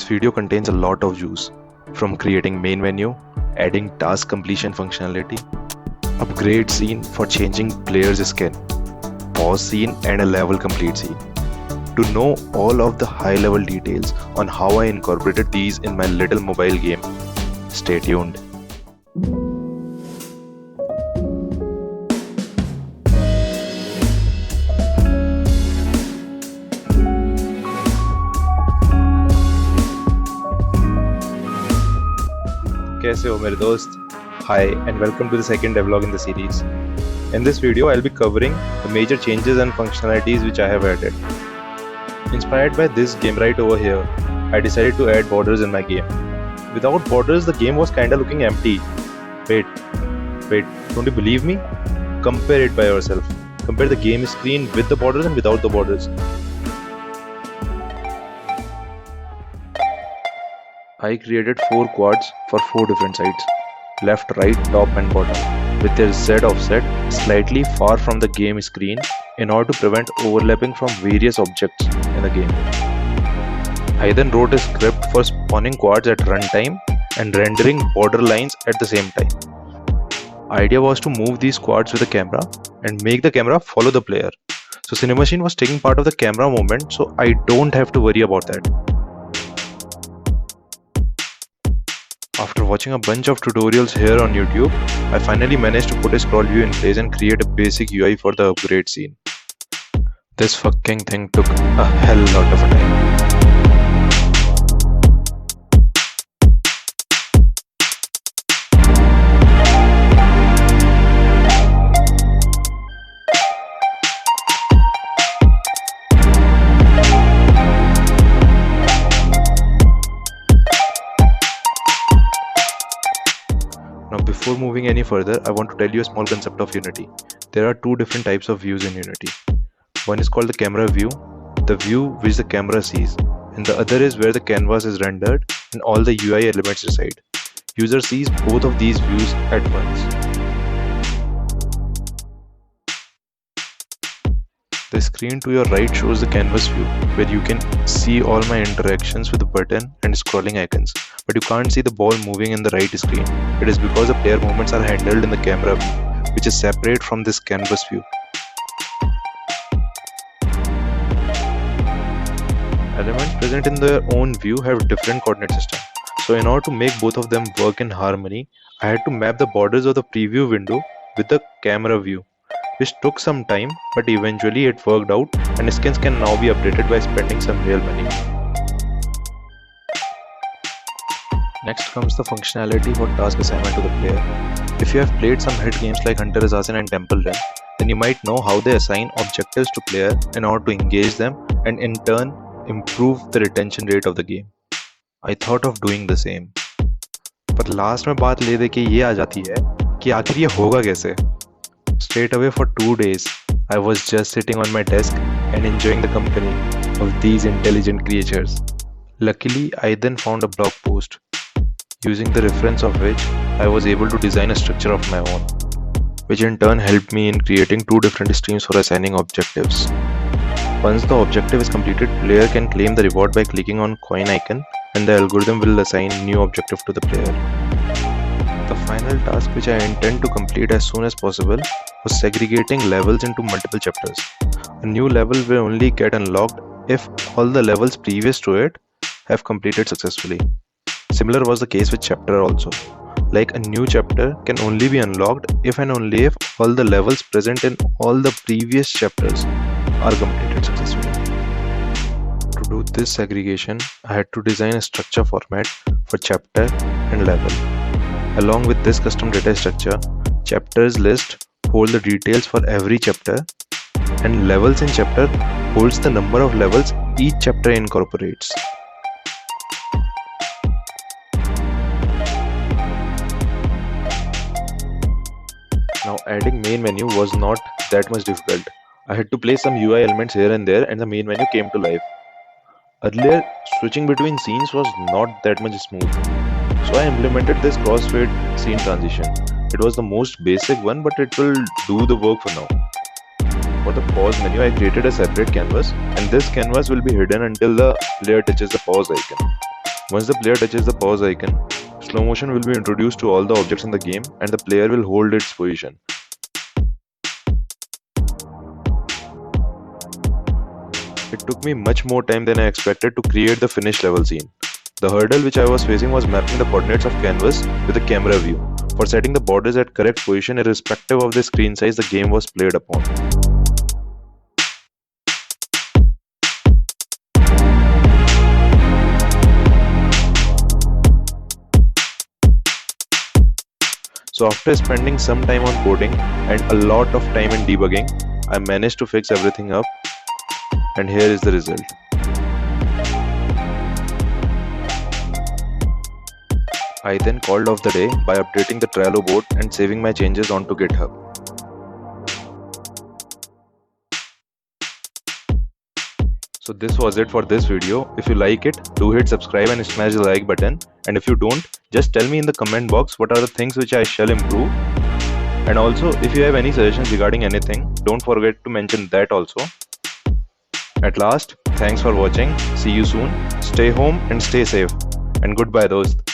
video contains a lot of juice, from creating main menu, adding task completion functionality, upgrade scene for changing player's skin, pause scene and a level complete scene. To know all of the high level details on how I incorporated these in my little mobile game, stay tuned. कैसे हो मेरे दोस्त? Hi and welcome to the second devlog in the series. In this video, I'll be covering the major changes and functionalities which I have added. Inspired by this game right over here, I decided to add borders in my game. Without borders, the game was kinda looking empty. Wait, don't you believe me? Compare it by yourself. Compare the game screen with the borders and without the borders. I created 4 quads for 4 different sides, left, right, top and bottom, with their Z offset slightly far from the game screen in order to prevent overlapping from various objects in the game. I then wrote a script for spawning quads at runtime and rendering border lines at the same time. Idea was to move these quads with the camera and make the camera follow the player. So Cinemachine was taking part of the camera movement, so I don't have to worry about that. After watching a bunch of tutorials here on YouTube, I finally managed to put a scroll view in place and create a basic UI for the upgrade scene. This fucking thing took a hell lot of time. Now before moving any further, I want to tell you a small concept of Unity. There are 2 different types of views in Unity. One is called the camera view, the view which the camera sees, and the other is where the canvas is rendered and all the UI elements reside. User sees both of these views at once. The screen to your right shows the canvas view, where you can see all my interactions with the button and scrolling icons, but you can't see the ball moving in the right screen. It is because the player movements are handled in the camera view, which is separate from this canvas view. Elements present in their own view have different coordinate system. So in order to make both of them work in harmony, I had to map the borders of the preview window with the camera view, which took some time, but eventually it worked out and skins can now be updated by spending some real money. Next comes the functionality for task assignment to the player. If you have played some hit games like Hunter Assassin and Temple Run, then you might know how they assign objectives to player in order to engage them and in turn improve the retention rate of the game. I thought of doing the same. पर last में बात ले दे के ये आ जाती है कि आखिर ये होगा कैसे? Straight away for 2 days, I was just sitting on my desk and enjoying the company of these intelligent creatures. Luckily, I then found a blog post, using the reference of which I was able to design a structure of my own, which in turn helped me in creating 2 different streams for assigning objectives. Once the objective is completed, player can claim the reward by clicking on coin icon and the algorithm will assign new objective to the player. The final task which I intend to complete as soon as possible was segregating levels into multiple chapters. A new level will only get unlocked if all the levels previous to it have completed successfully. Similar was the case with chapter also. Like a new chapter can only be unlocked if and only if all the levels present in all the previous chapters are completed successfully. To do this segregation, I had to design a structure format for chapter and level. Along with this custom data structure, chapters list hold the details for every chapter and levels in chapter holds the number of levels each chapter incorporates. Now adding main menu was not that much difficult. I had to place some UI elements here and there and the main menu came to life. Earlier, switching between scenes was not that much smooth. So I implemented this crossfade scene transition. It was the most basic one, but it will do the work for now. For the pause menu, I created a separate canvas and this canvas will be hidden until the player touches the pause icon. Once the player touches the pause icon, slow motion will be introduced to all the objects in the game and the player will hold its position. It took me much more time than I expected to create the finished level scene. The hurdle which I was facing was mapping the coordinates of canvas with a camera view. For setting the borders at correct position irrespective of the screen size the game was played upon. So after spending some time on coding and a lot of time in debugging, I managed to fix everything up, and here is the result. I then called off the day by updating the Trello board and saving my changes onto GitHub. So this was it for this video. If you like it, do hit subscribe and smash the like button. And if you don't, just tell me in the comment box what are the things which I shall improve. And also, if you have any suggestions regarding anything, don't forget to mention that also. At last, thanks for watching. See you soon. Stay home and stay safe. And goodbye, dost.